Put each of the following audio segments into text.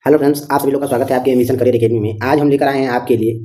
Hello friends, आप सभी लोग का स्वागत है आपके एमिशन करियर एकेडमी में। आज हम लेकर आए हैं आपके लिए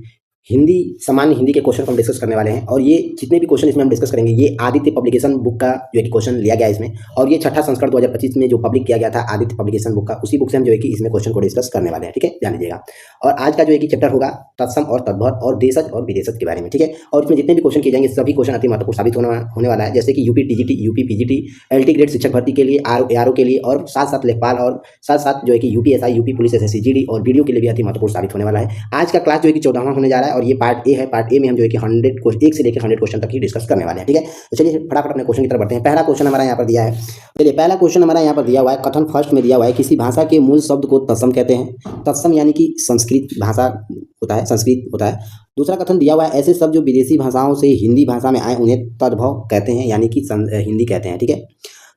हिंदी, सामान्य हिंदी के क्वेश्चन को हम डिस्कस करने वाले हैं। और ये जितने भी क्वेश्चन इसमें हम डिस्कस करेंगे, ये आदित्य पब्लिकेशन बुक का जो है कि क्वेश्चन लिया गया है इसमें। और ये छठा संस्करण 2025 में जो पब्लिक किया गया था आदित्य पब्लिकेशन बुक का, उसी बुक से हम जो है कि इसमें क्वेश्चन को डिस्कस करने वाले हैं। ठीक है, ध्यान दीजिएगा। और आज का जो है कि चैप्टर होगा तत्सम और तद्भव और देशज और विदेशज के बारे में। ठीक है, और इसमें जितने भी क्वेश्चन किए जाएंगे सभी क्वेश्चन अति महत्वपूर्ण साबित होने वाला है। जैसे कि UP TGT, UP PGT, LT grade शिक्षक भर्ती के लिए, आरओ के लिए, और साथ साथ लेखपाल, और साथ साथ जो है कि UPSI, UP police SSC GD और बीडीओ के लिए भी अति महत्वपूर्ण साबित होने वाला है। आज का क्लास जो है कि 14वां होने जा रहा है और ये पार्ट ए है। पार्ट ए में हम जो है कि 1 से लेकर 100 क्वेश्चन तक ही डिस्कस करने वाले हैं। ठीक है, तो चलिए फटाफट अपने क्वेश्चन की तरफ बढ़ते हैं। पहला क्वेश्चन हमारा यहाँ पर दिया है। चलिए, पहला क्वेश्चन हमारा यहाँ पर दिया हुआ है, कथन फर्स्ट में दिया हुआ है, किसी भाषा के मूल शब्द को तत्सम कहते हैं। तत्सम यानी कि संस्कृत भाषा होता है, संस्कृत होता है। दूसरा कथन दिया हुआ है, ऐसे शब्द जो विदेशी भाषाओं से हिंदी भाषा में आए उन्हें तद्भव कहते हैं, यानी कि हिंदी कहते हैं। ठीक है,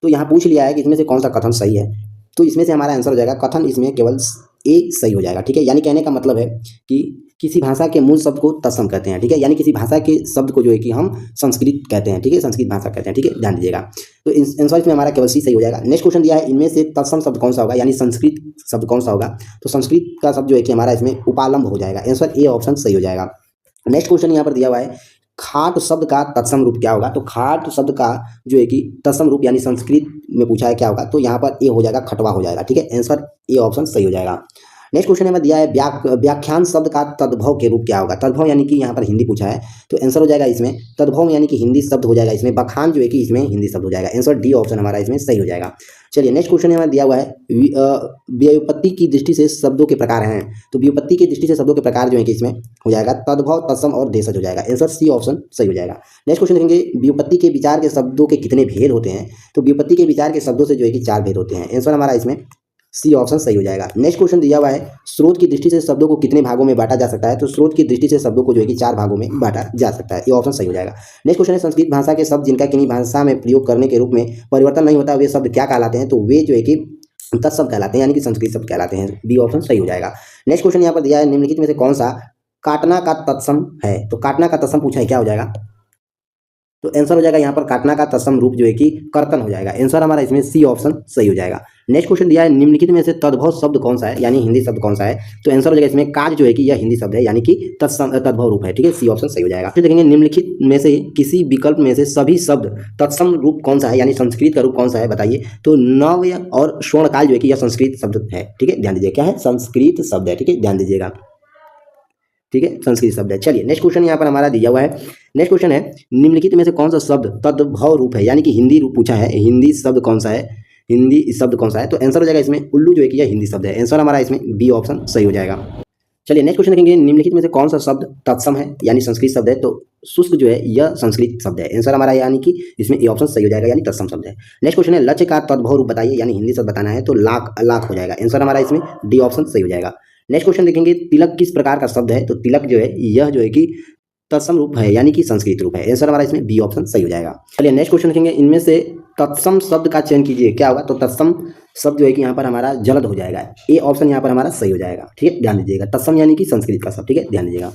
तो यहाँ पूछ लिया है कि इसमें से कौन सा कथन सही है। तो इसमें से हमारा आंसर हो जाएगा कथन, इसमें केवल ए सही हो जाएगा। ठीक है, यानी कहने का मतलब है कि किसी भाषा के मूल शब्द को तत्सम कहते हैं। ठीक है, यानी किसी भाषा के शब्द को जो है कि हम संस्कृत कहते हैं। ठीक है, संस्कृत भाषा कहते हैं। ठीक है, ध्यान दीजिएगा। तो आंसर इसमें हमारा केवल सी सही हो जाएगा। नेक्स्ट क्वेश्चन दिया है, इनमें से तत्सम शब्द कौन सा होगा, यानी संस्कृत शब्द कौन सा होगा। तो संस्कृत का शब्द जो है कि हमारा इसमें उपालंब हो जाएगा। आंसर ए ऑप्शन सही हो जाएगा। नेक्स्ट क्वेश्चन यहाँ पर दिया हुआ है, खाट शब्द का तत्सम रूप क्या होगा। तो खाट शब्द का जो है कि तत्सम रूप यानी संस्कृत में पूछा है क्या होगा, तो यहाँ पर ए हो जाएगा, खटवा हो जाएगा। ठीक है, आंसर ए ऑप्शन सही हो जाएगा। नेक्स्ट क्वेश्चन में दिया है, व्याख्यान शब्द का तद्भव के रूप क्या होगा। तद्भव यानी कि यहाँ पर हिंदी पूछा है, तो आंसर हो जाएगा इसमें तद्भव यानी कि हिंदी शब्द हो जाएगा इसमें। बखान जो है कि इसमें हिंदी शब्द हो जाएगा। आंसर डी ऑप्शन हमारा इसमें सही हो जाएगा। चलिए, नेक्स्ट क्वेश्चन हमें दिया हुआ है, व्युत्पत्ति की दृष्टि से शब्दों के प्रकार हैं। तो व्युत्पत्ति की दृष्टि से शब्दों के प्रकार जो है कि इसमें हो जाएगा तद्भव, तत्सम और देशज हो जाएगा। आंसर सी ऑप्शन सही हो जाएगा। नेक्स्ट क्वेश्चन देखेंगे, व्युत्पत्ति के विचार के शब्दों के कितने भेद होते हैं। तो व्युत्पत्ति के विचार के शब्दों से जो है कि 4 भेद होते हैं। आंसर हमारा इसमें सी ऑप्शन सही हो जाएगा। नेक्स्ट क्वेश्चन दिया हुआ है, स्रोत की दृष्टि से शब्दों को कितने भागों में बांटा जा सकता है। तो स्रोत की दृष्टि से शब्दों को जो है कि 4 भागों में बांटा जा सकता है। ये ऑप्शन सही हो जाएगा। नेक्स्ट क्वेश्चन है, संस्कृत भाषा के शब्द जिनका किन्हीं भाषा में प्रयोग करने के रूप में परिवर्तन नहीं होता, वे शब्द क्या कहलाते हैं। तो वे जो है कि तत्सम कहलाते हैं, यानी कि संस्कृत शब्द कहलाते हैं। बी ऑप्शन सही हो जाएगा। नेक्स्ट क्वेश्चन यहाँ पर दिया है, निम्नलिखित में से कौन सा काटना का तत्सम है। तो काटना का तत्सम पूछा है, क्या हो जाएगा। तो आंसर हो जाएगा यहाँ पर काटना का तत्सम रूप जो है कि कर्तन हो जाएगा। आंसर हमारा इसमें सी ऑप्शन सही हो जाएगा। नेक्स्ट क्वेश्चन दिया है, निम्नलिखित में से तद्भव शब्द कौन सा है, यानी हिंदी शब्द कौन सा है। तो आंसर हो जाएगा इसमें काज जो है कि यह हिंदी शब्द है, यानी कि तद्भव रूप है। ठीक है, सी ऑप्शन सही हो जाएगा। फिर देखेंगे, निम्नलिखित में से किसी विकल्प में से सभी शब्द तत्सम रूप कौन सा है, यानी संस्कृत का रूप कौन सा है, बताइए। तो नव्य और स्वर्णकाल जो है कि यह संस्कृत शब्द है। ठीक है, ध्यान दीजिए, क्या है, संस्कृत शब्द है। ठीक है, ध्यान दीजिएगा। ठीक है, संस्कृत शब्द है। चलिए, नेक्स्ट क्वेश्चन यहाँ पर हमारा दिया हुआ है। नेक्स्ट क्वेश्चन है, निम्नलिखित में से कौन सा शब्द तद्भव रूप है, यानी कि हिंदी रूप पूछा है। हिंदी शब्द कौन सा है, हिंदी शब्द कौन सा है। तो आंसर हो जाएगा इसमें उल्लू जो है कि यह हिंदी शब्द है। आंसर हमारा इसमें बी ऑप्शन सही हो जाएगा। चलिए, नेक्स्ट क्वेश्चन देखेंगे, निम्नलिखित में से कौन सा शब्द तत्सम है, यानी संस्कृत शब्द है। तो शुष्क जो है यह संस्कृत शब्द है। आंसर हमारा यानी कि इसमें ए ऑप्शन सही हो जाएगा, यानी तत्सम शब्द है। नेक्स्ट क्वेश्चन है, लक्ष्य का तद्भव रूप बताइए, यानी हिंदी शब्द बताना है। तो लाख हो जाएगा। आंसर हमारा इसमें डी ऑप्शन सही हो जाएगा। नेक्स्ट क्वेश्चन देखेंगे, तिलक किस प्रकार का शब्द है। तो तिलक जो है यह जो है कि तत्सम रूप है, यानी कि संस्कृत रूप है। आंसर हमारा इसमें बी ऑप्शन सही हो जाएगा। चलिए, नेक्स्ट क्वेश्चन देखेंगे, इनमें से तत्सम शब्द का चयन कीजिए, क्या होगा। तो तत्सम शब्द जो है कि यहाँ पर हमारा जलद हो जाएगा। ए ऑप्शन यहाँ पर हमारा सही हो जाएगा। ठीक है, ध्यान दीजिएगा। तत्सम यानी कि संस्कृत का शब्द। ठीक है, ध्यान दीजिएगा।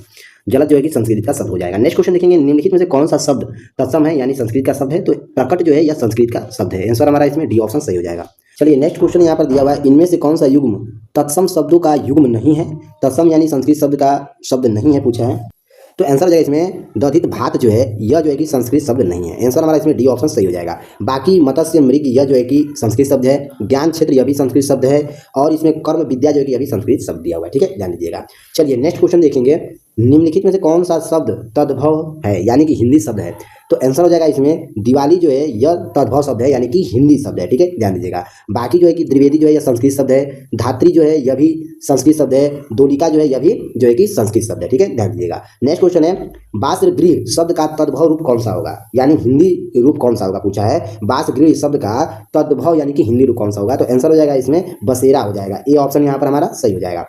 जलद जो है कि संस्कृत का शब्द हो जाएगा। नेक्स्ट क्वेश्चन देखेंगे, निम्नलिखित में से कौन सा शब्द तत्सम है, यानी संस्कृत का शब्द है। तो प्रकट जो है यह संस्कृत का शब्द है। आंसर हमारा इसमें डी ऑप्शन सही हो जाएगा। चलिए, नेक्स्ट क्वेश्चन यहाँ पर दिया हुआ है, इनमें से कौन सा युग्म तत्सम शब्दों का युग्म नहीं है। तत्सम यानी संस्कृत शब्द का शब्द नहीं है पूछा है। तो आंसर हो जाएगा इसमें दधित भात जो है यह जो है कि संस्कृत शब्द नहीं है। आंसर हमारा इसमें डी ऑप्शन सही हो जाएगा। बाकी मत्स्य मृग यह जो है कि संस्कृत शब्द है। ज्ञान क्षेत्र यह भी संस्कृत शब्द है। और इसमें कर्म विद्या जो है कि यह भी संस्कृत शब्द दिया हुआ है। ठीक है, ध्यान दीजिएगा। चलिए, नेक्स्ट क्वेश्चन देखेंगे, निम्नलिखित में से कौन सा शब्द तद्भव है, यानी कि हिंदी शब्द है। तो आंसर हो जाएगा इसमें दिवाली जो है यह तद्भव शब्द है, यानी कि हिंदी शब्द है। ठीक है, ध्यान दीजिएगा। बाकी जो है कि द्विवेदी जो है यह संस्कृत शब्द है। धात्री जो है यह भी संस्कृत शब्द है। दोलिका जो है यह भी जो है कि संस्कृत शब्द है। ठीक है, ध्यान दीजिएगा। नेक्स्ट क्वेश्चन है, बासगृह शब्द का तद्भव रूप कौन सा होगा, यानी हिंदी रूप कौन सा होगा पूछा है। बासगृह शब्द का तद्भव यानी कि हिंदी रूप कौन सा होगा। तो आंसर हो जाएगा इसमें बसेरा हो जाएगा। ए ऑप्शन यहाँ पर हमारा सही हो जाएगा।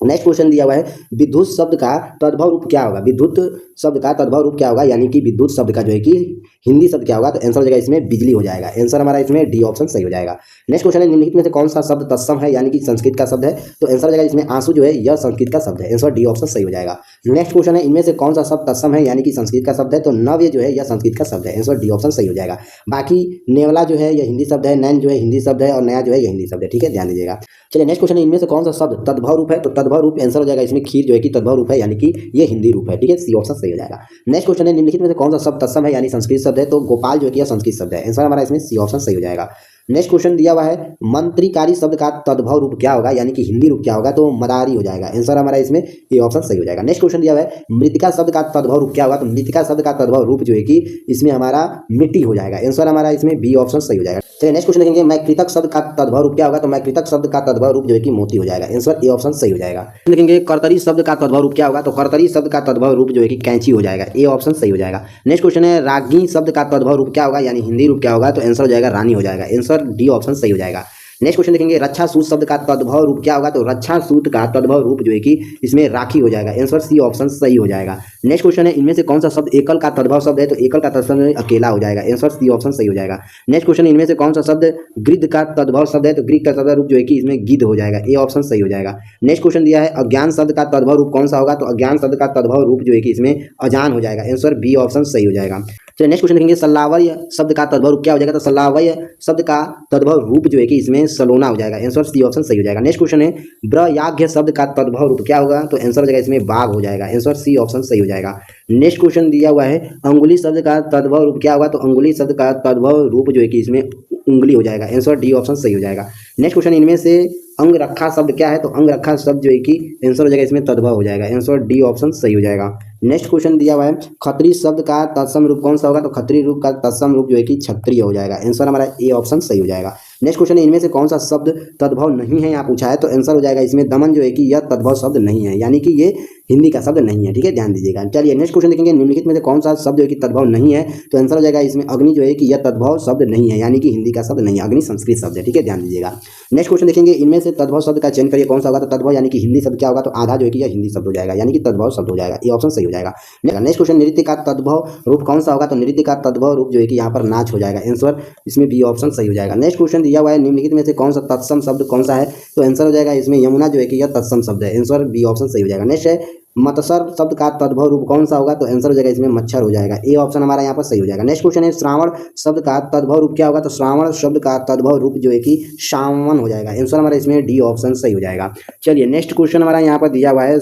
नेक्स्ट क्वेश्चन दिया हुआ है, विद्युत शब्द का तद्भव रूप क्या होगा। विद्युत शब्द का तद्भव रूप क्या होगा, यानी कि विद्युत शब्द का जो है कि हिंदी शब्द क्या होगा। तो आंसर हो जाएगा इसमें बिजली हो जाएगा। आंसर हमारा इसमें डी ऑप्शन सही हो जाएगा। नेक्स्ट क्वेश्चन है, निम्नलिखित में से कौन सा शब्द तत्सम है, यानी कि संस्कृत का शब्द है। तो आंसर हो जाएगा इसमें आंसू जो है यह संस्कृत का शब्द है। आंसर डी ऑप्शन सही हो जाएगा। नेक्स्ट क्वेश्चन है, इनमें से कौन सा शब्द तत्सम है यानी कि संस्कृत का शब्द है? तो नव्य जो है यह संस्कृत का शब्द है, आंसर डी ऑप्शन सही हो जाएगा। बाकी नेवला जो है यह हिंदी शब्द है, नैन जो है हिंदी शब्द है और नया जो है यह हिंदी शब्द है, ठीक है, ध्यान दीजिएगा। चलिए नेक्स्ट क्वेश्चन है, इनमें से कौन सा शब्द तद्भव रूप है? तो तद्भव रूप आंसर हो जाएगा इसमें खीर जो है कि तद्भव रूप है यानी कि ये हिंदी रूप है, ठीक है, सी ऑप्शन सही हो जाएगा। नेक्स्ट क्वेश्चन है, निम्नलिखित में से कौन सा शब्द तत्सम है यानी संस्कृत शब्द है? तो गोपाल जो है कि यह संस्कृत शब्द है, आंसर हमारा इसमें सी ऑप्शन सही हो जाएगा। नेक्स्ट क्वेश्चन दिया हुआ है, मंत्रिकारी शब्द का तद्भव रूप क्या होगा यानी कि हिंदी रूप क्या होगा? तो मदारी हो जाएगा, आंसर हमारा इसमें ये ऑप्शन सही हो जाएगा। नेक्स्ट क्वेश्चन दिया हुआ है, मृतिका शब्द का तद्भव रूप क्या होगा? तो मृतिका शब्द का तद्भव रूप जो है कि इसमें हमारा मिट्टी हो जाएगा, आंसर हमारा इसमें बी ऑप्शन सही हो जाएगा। चलिए नेक्स्ट क्वेश्चन देखेंगे, मैकृतक शब्द का तद्भव रूप क्या होगा? तो मैकृतक शब्द का तद्भव रूप जो है कि मोती हो जाएगा, आंसर ए ऑप्शन सही हो जाएगा। देखेंगे कर्तरी शब्द का तद्भव रूप क्या होगा? तो कर्तरी शब्द का तद्भव रूप जो है कि कैंची हो जाएगा, ए ऑप्शन सही हो जाएगा। नेक्स्ट क्वेश्चन है, राज्ञी शब्द का तद्भव रूप क्या होगा यानी हिंदी रूप क्या होगा? तो आंसर हो जाएगा रानी हो जाएगा, आंसर डी ऑप्शन सही हो जाएगा। नेक्स्ट क्वेश्चन देखेंगे, रक्षा सूत शब्द का तद्भव रूप क्या होगा? तो रक्षा सूत का तद्भव रूप जो है कि इसमें राखी हो जाएगा, आंसर सी ऑप्शन सही हो जाएगा। नेक्स्ट क्वेश्चन है, इनमें से कौन सा शब्द एकल का तद्भव शब्द है? तो एकल का तद्भव अकेला हो जाएगा, आंसर सी ऑप्शन सही हो जाएगा। नेक्स्ट क्वेश्चन, इनमें से कौन सा शब्द गृध का तद्भव शब्द है? तो गृह का तद्भव रूप जो है कि इसमें गिद्ध हो जाएगा, ए ऑप्शन सही हो जाएगा। नेक्स्ट क्वेश्चन दिया है, अज्ञान शब्द का तद्भव रूप कौन सा होगा? तो अज्ञान शब्द का तद्भव रूप जो है कि इसमें अजान हो जाएगा, आंसर बी ऑप्शन सही हो जाएगा। चलिए नेक्स्ट क्वेश्चन देखेंगे, सल्लावय शब्द का तद्भव रूप क्या हो जाएगा? तो सल्लावय शब्द का तद्भव रूप जो है कि इसमें सलोना हो जाएगा, आंसर सी ऑप्शन सही हो जाएगा। नेक्स्ट क्वेश्चन है, ब्रयाघ्य शब्द का तद्भव रूप क्या होगा? तो आंसर हो जाएगा इसमें बाघ हो जाएगा, आंसर सी ऑप्शन सही हो जाएगा। नेक्स्ट क्वेश्चन दिया हुआ है, अंगुली शब्द का तद्भव रूप क्या होगा? तो अंगुली शब्द का तद्भव रूप जो है कि इसमें उंगली हो जाएगा, आंसर डी ऑप्शन सही हो जाएगा। नेक्स्ट क्वेश्चन, इनमें से अंगरखा शब्द क्या है? तो अंगरखा शब्द जो है कि आंसर हो जाएगा इसमें तद्भव हो जाएगा, आंसर डी ऑप्शन सही हो जाएगा। नेक्स्ट क्वेश्चन दिया हुआ है, खत्री शब्द का तत्सम रूप कौन सा होगा? तो खत्री रूप का तत्सम रूप जो है कि क्षत्रिय हो जाएगा, आंसर हमारा ए ऑप्शन सही हो जाएगा। नेक्स्ट क्वेश्चन है, इनमें से कौन सा शब्द तद्भव नहीं है यहाँ पूछा है? तो आंसर हो जाएगा इसमें दमन जो है कि यह तद्भव शब्द नहीं है यानी कि ये हिंदी का शब्द नहीं है, ठीक है, ध्यान दीजिएगा। चलिए नेक्स्ट क्वेश्चन देखेंगे, निम्नलिखित में से कौन सा शब्द जो है कि तद्भव नहीं है? तो आंसर हो जाएगा इसमें अग्नि जो है कि यह तद्भव शब्द नहीं है यानी कि हिंदी का शब्द नहीं है, अग्नि संस्कृत शब्द है, ठीक है, ध्यान दीजिएगा। नेक्स्ट क्वेश्चन देखेंगे, इनमें से तद्भव शब्द का चयन करिए, कौन सा होगा? तो तद्भव यानी कि हिंदी शब्द क्या होगा? तो आधा जो है कि यह हिंदी शब्द हो जाएगा यानी कि तद्भव शब्द हो जाएगा, ये ऑप्शन सही हो जाएगा। नेक्स्ट क्वेश्चन, नृत्य का तद्भव रूप कौन सा होगा? तो नृत्य का तद्भव रूप जो है कि यहाँ पर नाच हो जाएगा, आंसर इसमें बी ऑप्शन सही हो जाएगा। नेक्स्ट क्वेश्चन दिया हुआ है, निम्नलिखित में से कौन सा तत्सम शब्द कौन सा है? तो आंसर हो जाएगा इसमें यमुना जो है कि यह तत्सम शब्द है, आंसर बी ऑप्शन सही हो जाएगा। नेक्स्ट है, मत्सर शब्द का तद्भव रूप कौन सा होगा? तो आंसर हो जाएगा इसमें मच्छर हो जाएगा, ए ऑप्शन हमारा यहाँ पर सही हो जाएगा। नेक्स्ट क्वेश्चन है, श्रावण शब्द का तद्भव रूप क्या होगा? तो श्रावण शब्द का तद्भव रूप जो है कि सावन हो जाएगा, आंसर हमारा इसमें डी ऑप्शन सही हो जाएगा। चलिए नेक्स्ट क्वेश्चन हमारा यहाँ पर दिया हुआ है,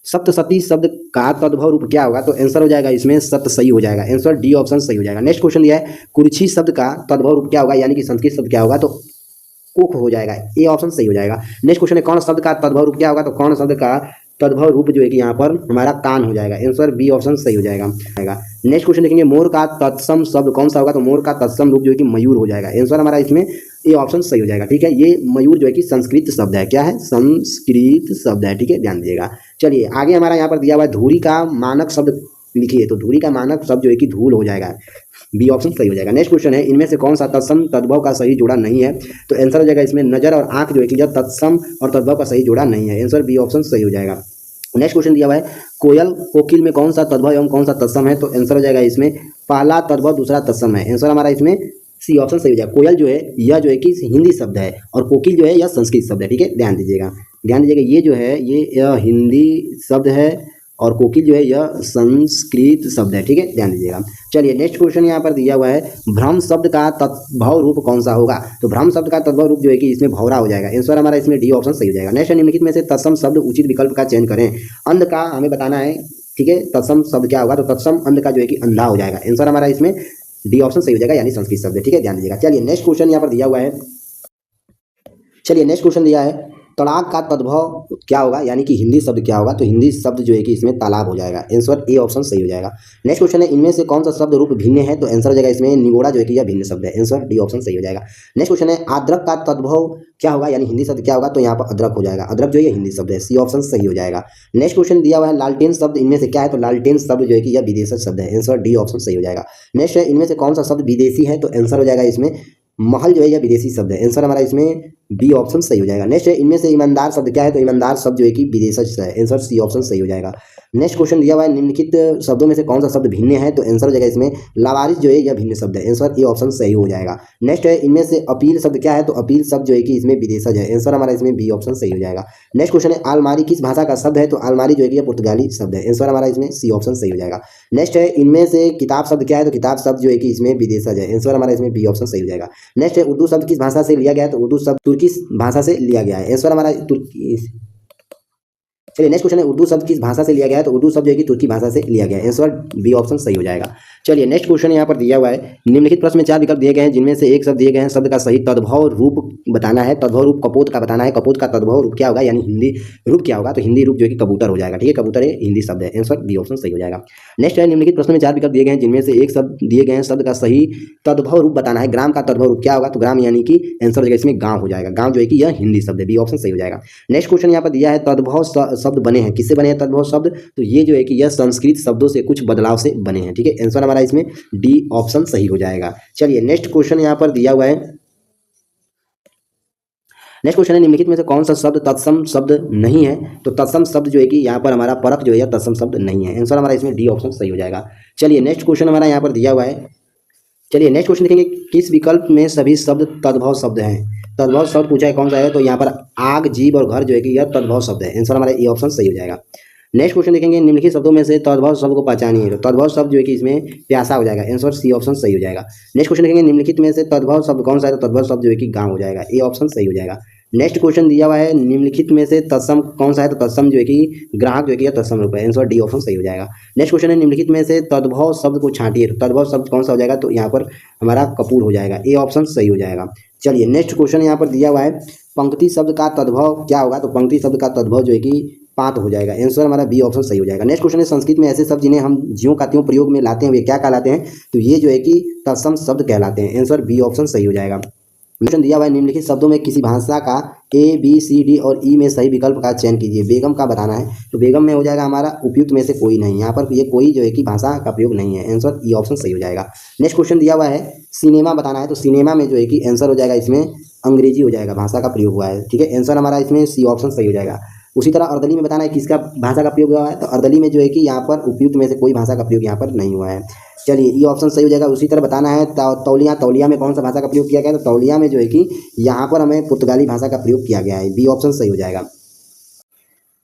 सप्तसती शब्द का तद्भव रूप क्या होगा? तो आंसर हो जाएगा इसमें सत्य सही हो जाएगा, आंसर डी ऑप्शन सही हो जाएगा। नेक्स्ट क्वेश्चन दिया है, कुर्छी शब्द का तद्भव रूप क्या होगा यानी कि संस्कृत शब्द क्या होगा? तो कुक हो जाएगा, ए ऑप्शन सही हो जाएगा। नेक्स्ट क्वेश्चन है, कौन शब्द का तद्भव रूप क्या होगा? तो कौन शब्द का तद्भव रूप जो है कि यहाँ पर हमारा कान हो जाएगा, आंसर बी ऑप्शन सही हो जाएगा। नेक्स्ट क्वेश्चन देखेंगे, मोर का तत्सम शब्द कौन सा होगा? तो मोर का तत्सम रूप जो है कि मयूर हो जाएगा, आंसर हमारा इसमें ए ऑप्शन सही हो जाएगा, ठीक है। ये मयूर जो है कि संस्कृत शब्द है, क्या है? संस्कृत शब्द है, ठीक है, ध्यान दीजिएगा। चलिए आगे हमारा यहाँ पर दिया हुआ है, धूरी का मानक शब्द लिखिए, तो धूरी का मानक शब्द जो है कि धूल हो जाएगा, बी ऑप्शन सही हो जाएगा। नेक्स्ट क्वेश्चन है, इनमें से कौन सा तत्सम तद्भव का सही जोड़ा नहीं है? तो आंसर हो जाएगा इसमें नजर और आंख जो है कि जब तत्सम और तद्भव का सही जोड़ा नहीं है, आंसर बी ऑप्शन सही हो जाएगा। नेक्स्ट क्वेश्चन दिया हुआ है, कोयल कोकिल में कौन सा तद्भव एवं कौन सा तत्सम है? तो आंसर हो जाएगा इसमें पहला तद्भव दूसरा तत्सम है, आंसर हमारा इसमें सी ऑप्शन सही हो जाएगा। कोयल जो है यह जो है कि हिंदी शब्द है और कोकिल जो है यह संस्कृत शब्द है, ठीक है, ध्यान दीजिएगा। ये जो है यह हिंदी शब्द है और कोकिल जो है यह संस्कृत शब्द है, ठीक है, ध्यान दीजिएगा। चलिए नेक्स्ट क्वेश्चन यहाँ पर दिया हुआ है, भ्रम शब्द का तद्भव रूप कौन सा होगा? तो भ्रम शब्द का तद्भव रूप जो है कि इसमें भौरा हो जाएगा, आंसर हमारा इसमें डी ऑप्शन सही हो जाएगा। नेक्स्ट, निम्नलिखित में से तत्सम शब्द उचित विकल्प का चयन करें। अंध का हमें बताना है, ठीक है, तत्सम शब्द क्या होगा? तो तत्सम अंध का जो है कि अंधा हो जाएगा, आंसर हमारा इसमें डी ऑप्शन सही हो जाएगा यानी संस्कृत शब्द, ठीक है, ध्यान दीजिएगा। चलिए नेक्स्ट क्वेश्चन यहाँ पर दिया हुआ है, तड़ाक का तद्भव क्या होगा यानी कि हिंदी शब्द क्या होगा? तो हिंदी शब्द जो है कि इसमें तालाब हो जाएगा, आंसर ए ऑप्शन सही हो जाएगा। नेक्स्ट क्वेश्चन है, इनमें से कौन सा शब्द रूप भिन्न है? तो आंसर हो जाएगा इसमें निगोड़ा जो है कि यह भिन्न शब्द है, आंसर डी ऑप्शन सही हो जाएगा। नेक्स्ट क्वेश्चन है, आद्रक का तद्भव क्या होगा यानी हिंदी शब्द क्या होगा? तो यहाँ पर अदरक हो जाएगा, अदरक जो है हिंदी शब्द है, सी ऑप्शन सही हो जाएगा। नेक्स्ट क्वेश्चन दिया हुआ है, लालटेन शब्द इनमें से क्या है? तो लालटेन शब्द जो है कि यह विदेशी शब्द है, आंसर डी ऑप्शन सही हो जाएगा। नेक्स्ट है, इनमें से कौन सा शब्द विदेशी है? तो आंसर हो जाएगा इसमें महल जो है यह विदेशी शब्द है, आंसर हमारा इसमें बी ऑप्शन सही हो जाएगा। नेक्स्ट है इनमें से ईमानदार शब्द क्या है, तो ईमानदार शब्द जो है कि विदेशज है, आंसर सी ऑप्शन सही हो जाएगा। नेक्स्ट क्वेश्चन दिया हुआ है निम्नलिखित शब्दों में से कौन सा शब्द भिन्न है, तो आंसर हो जाएगा इसमें लावारिस जो है यह भिन्न शब्द है, आंसर ए ऑप्शन सही हो जाएगा। नेक्स्ट है इनमें से अपील शब्द क्या है, तो अपील शब्द जो है कि इसमें विदेशज है, आंसर हमारा इसमें बी ऑप्शन सही हो जाएगा। नेक्स्ट क्वेश्चन है अलमारी किस भाषा का शब्द है, तो अलमारी जो है कि पुर्तगाली शब्द है, आंसर हमारा इसमें सी ऑप्शन सही हो जाएगा। नेक्स्ट है इनमें से किताब शब्द क्या है, तो किताब शब्द जो है कि इसमें विदेशज है, आंसर हमारा इसमें बी ऑप्शन सही हो जाएगा। नेक्स्ट है उर्दू शब्द किस भाषा से लिया गया है, तो उर्दू शब्द तुर्की भाषा से लिया गया है, आंसर हमारा तुर्की। चलिए नेक्स्ट क्वेश्चन है उर्दू शब्द किस भाषा से लिया गया है, तो उर्दू शब्द जो है कि तुर्की भाषा से लिया गया है, आंसर बी ऑप्शन सही हो जाएगा। चलिए नेक्स्ट क्वेश्चन यहाँ पर दिया हुआ है निम्नलिखित प्रश्न में 4 विकल्प दिए गए हैं जिनमें से एक शब्द दिए गए हैं, शब्द का सही तद्भव रूप बताना है, तद्भव रूप कपोत का बताना है, कपोत का तद्भव रूप क्या होगा यानी हिंदी रूप क्या होगा, तो हिंदी रूप जो है कि कबूतर हो जाएगा, ठीक है, कबूतर है हिंदी शब्द है, आंसर बी ऑप्शन सही हो जाएगा। नेक्स्ट है निम्नलिखित प्रश्न में 4 विकल्प दिए गए हैं जिनमें से एक शब्द दिए गए हैं, शब्द का सही तद्भव रूप बताना है, ग्राम का तद्भव रूप क्या होगा, तो ग्राम यानी कि आंसर हो जाएगा इसमें गाँव हो जाएगा, गाँव जो है कि यह हिंदी शब्द है, बी ऑप्शन सही हो जाएगा। नेक्स्ट क्वेश्चन यहाँ पर दिया है तद्भव शब्द बने हैं, किससे बने हैं तद्भव शब्द, तो ये जो है कि यह संस्कृत शब्दों से कुछ बदलाव से बने हैं, ठीक है, आंसर हमारा इसमें डी ऑप्शन सही हो जाएगा। चलिए नेक्स्ट क्वेश्चन यहां पर दिया हुआ है, नेक्स्ट क्वेश्चन है निम्नलिखित में से कौन सा शब्द तत्सम शब्द नहीं है, तो तत्सम शब्द जो है कि यहाँ पर हमारा परख जो है तत्सम शब्द नहीं है, आंसर हमारा इसमें डी ऑप्शन सही हो जाएगा। चलिए नेक्स्ट क्वेश्चन हमारा यहाँ पर दिया हुआ है, चलिए नेक्स्ट क्वेश्चन देखेंगे किस विकल्प में सभी शब्द तद्भव शब्द हैं, तद्भव शब्द पूछा है कौन सा है, तो यहाँ पर आग जीव और घर जो है कि यह तद्भव शब्द है, आंसर हमारा ए ऑप्शन सही हो जाएगा। नेक्स्ट क्वेश्चन देखेंगे निम्नलिखित शब्दों में से तद्भव शब्द को पहचानिए, तो तद्भव शब्द जो है कि इसमें प्यासा हो जाएगा, आंसर सी ऑप्शन सही हो जाएगा। नेक्स्ट क्वेश्चन देखेंगे निम्नलिखित में से तद्भव शब्द कौन सा है, तो तद्भव शब्द जो है कि गाँव हो जाएगा, ए ऑप्शन सही हो जाएगा। नेक्स्ट क्वेश्चन दिया हुआ है निम्नलिखित में से तत्सम कौन सा है, तो तत्सम जो है कि ग्राहक जो है कि तत्सम रूप है, आंसर डी ऑप्शन सही हो जाएगा। नेक्स्ट क्वेश्चन है निम्नलिखित में से तद्भव शब्द को छांटिए, तो तद्भव शब्द कौन सा हो जाएगा, तो यहाँ पर हमारा कपूर हो जाएगा, ए ऑप्शन सही हो जाएगा। चलिए नेक्स्ट क्वेश्चन यहाँ पर दिया हुआ है पंक्ति शब्द का तद्भव क्या होगा, तो पंक्ति शब्द का तद्भव जो है कि पात हो जाएगा, आंसर हमारा बी ऑप्शन सही हो जाएगा। नेक्स्ट क्वेश्चन है संस्कृत में ऐसे शब्द जिन्हें हम ज्यों का त्यों प्रयोग में लाते हैं वे क्या कहलाते हैं, तो ये जो है कि तत्सम शब्द कहलाते हैं, आंसर बी ऑप्शन सही हो जाएगा। क्वेश्चन दिया हुआ है निम्नलिखित शब्दों में किसी भाषा का ए बी सी डी और ई में सही विकल्प का चयन कीजिए, बेगम का बताना है, तो बेगम में हो जाएगा हमारा उपयुक्त में से कोई नहीं, यहाँ पर ये कोई जो है कि भाषा का प्रयोग नहीं है, आंसर ई ऑप्शन सही हो जाएगा। नेक्स्ट क्वेश्चन दिया हुआ है सिनेमा बताना है, तो सिनेमा में जो है कि आंसर हो जाएगा इसमें अंग्रेजी हो जाएगा, भाषा का प्रयोग हुआ है, ठीक है, आंसर हमारा इसमें सी ऑप्शन सही हो जाएगा। उसी तरह अर्दली में बताना है किसका भाषा का प्रयोग हुआ है, तो अर्दली में जो है कि यहाँ पर उपयुक्त में से कोई भाषा का प्रयोग यहाँ पर नहीं हुआ है, चलिए ये ऑप्शन सही हो जाएगा। उसी तरह बताना है तौलिया, तौलिया में कौन सा भाषा का प्रयोग किया गया है, तो तौलिया में जो है कि यहाँ पर हमें पुर्तगाली भाषा का प्रयोग किया गया है, बी ऑप्शन सही हो जाएगा।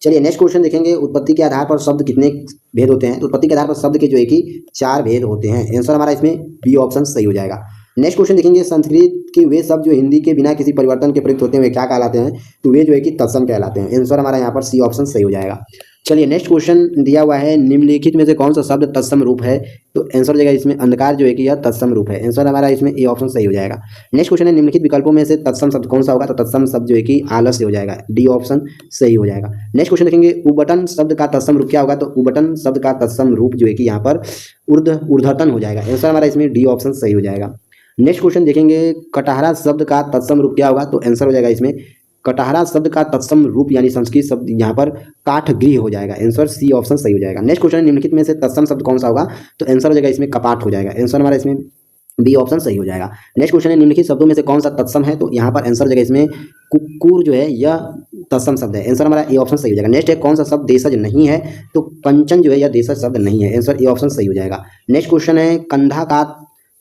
चलिए नेक्स्ट क्वेश्चन देखेंगे उत्पत्ति के आधार पर शब्द कितने भेद होते हैं, तो उत्पत्ति के आधार पर शब्द के जो है कि 4 भेद होते हैं, आंसर हमारा इसमें बी ऑप्शन सही हो जाएगा। नेक्स्ट क्वेश्चन देखेंगे संस्कृत के वे शब्द जो हिंदी के बिना किसी परिवर्तन के प्रयुक्त होते हैं वे क्या कहलाते हैं, तो वे जो है कि तत्सम कहलाते हैं, आंसर हमारा यहाँ पर सी ऑप्शन सही हो जाएगा। चलिए नेक्स्ट क्वेश्चन दिया हुआ है निम्नलिखित में से कौन सा शब्द तत्सम रूप है, तो आंसर हो जाएगा इसमें अंधकार जो है कि यह तत्सम रूप है, आंसर हमारा इसमें ए ऑप्शन सही हो जाएगा। नेक्स्ट क्वेश्चन है निम्नलिखित विकल्पों में से तत्सम शब्द कौन सा होगा, तो तत्सम शब्द जो है कि आलस्य हो जाएगा, डी ऑप्शन सही हो जाएगा। नेक्स्ट क्वेश्चन देखेंगे उबटन शब्द का तत्सम रूप क्या होगा, तो उबटन शब्द का तत्सम रूप जो है कि यहाँ पर ऊर्ध्वतन हो जाएगा, आंसर हमारा इसमें डी ऑप्शन सही हो जाएगा। नेक्स्ट क्वेश्चन देखेंगे कटहरा शब्द का तत्सम रूप क्या होगा, तो आंसर हो जाएगा इसमें कटहरा शब्द का तत्सम रूप यानी संस्कृत शब्द यहाँ पर काठगृह हो जाएगा, आंसर सी ऑप्शन सही हो जाएगा। नेक्स्ट क्वेश्चन निम्नलिखित में से तत्सम शब्द कौन सा होगा, तो आंसर हो जाएगा इसमें कपाट हो जाएगा, आंसर हमारा इसमें बी ऑप्शन सही हो जाएगा। नेक्स्ट क्वेश्चन है निम्नलिखित शब्दों में से कौन सा तत्सम है, तो यहाँ पर आंसर हो जाएगा इसमें कुक्कुर जो है यह तत्सम शब्द है, आंसर हमारा ए ऑप्शन सही हो जाएगा। नेक्स्ट है कौन सा शब्द देशज नहीं है, तो कंचन जो है यह देशज शब्द नहीं है, आंसर ए ऑप्शन सही हो जाएगा। नेक्स्ट क्वेश्चन है कंधा का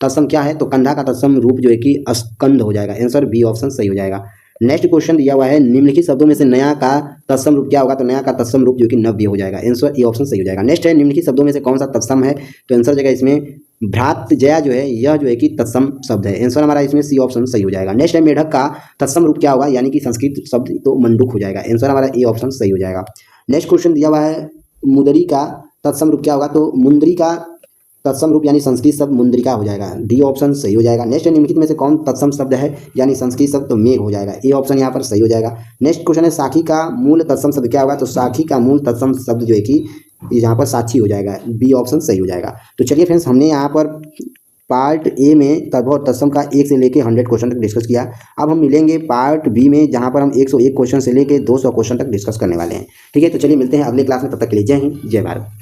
तत्सम क्या है, तो कंधा का तत्सम रूप जो है कि स्कंद हो जाएगा, आंसर बी ऑप्शन सही हो जाएगा। नेक्स्ट क्वेश्चन दिया हुआ है निम्नलिखित शब्दों में से नया का तत्सम रूप क्या होगा, तो नया का तत्सम रूप जो कि नव्य हो जाएगा, आंसर ए ऑप्शन सही हो जाएगा। नेक्स्ट है निम्नलिखित शब्दों में से कौन सा तत्सम है, तो आंसर हो जाएगा इसमें भ्रातृजया जो है यह जो है कि तत्सम शब्द है, आंसर हमारा इसमें सी ऑप्शन सही हो जाएगा। नेक्स्ट है मेढक का तत्सम रूप क्या होगा, यानी कि संस्कृत शब्द तो मंडूक हो जाएगा, आंसर हमारा ए ऑप्शन सही हो जाएगा। नेक्स्ट क्वेश्चन दिया हुआ है मुदरी का तत्सम रूप क्या होगा, तो मुंदरी का तत्सम रूप यानी संस्कृत शब्द मुंद्रिका हो जाएगा, डी ऑप्शन सही हो जाएगा। नेक्स्ट निम्नलिखित में से कौन तत्सम शब्द है यानी संस्कृत शब्द, तो मेघ हो जाएगा, ए ऑप्शन यहाँ पर सही हो जाएगा। नेक्स्ट क्वेश्चन है साखी का मूल तत्सम शब्द क्या होगा, तो साखी का मूल तत्सम शब्द जो है कि यहाँ पर साक्षी हो जाएगा, बी ऑप्शन सही हो जाएगा। तो चलिए फ्रेंड्स हमने यहाँ पर पार्ट ए में तद्भव और तत्सम का 1 से लेके 100 क्वेश्चन तक डिस्कस किया। अब हम मिलेंगे पार्ट बी में जहाँ पर हम 101 क्वेश्चन से लेके 200 क्वेश्चन तक डिस्कस करने वाले हैं, ठीक है। तो चलिए मिलते हैं अगले क्लास में, तब तक के लिए जय हिंद जय भारत।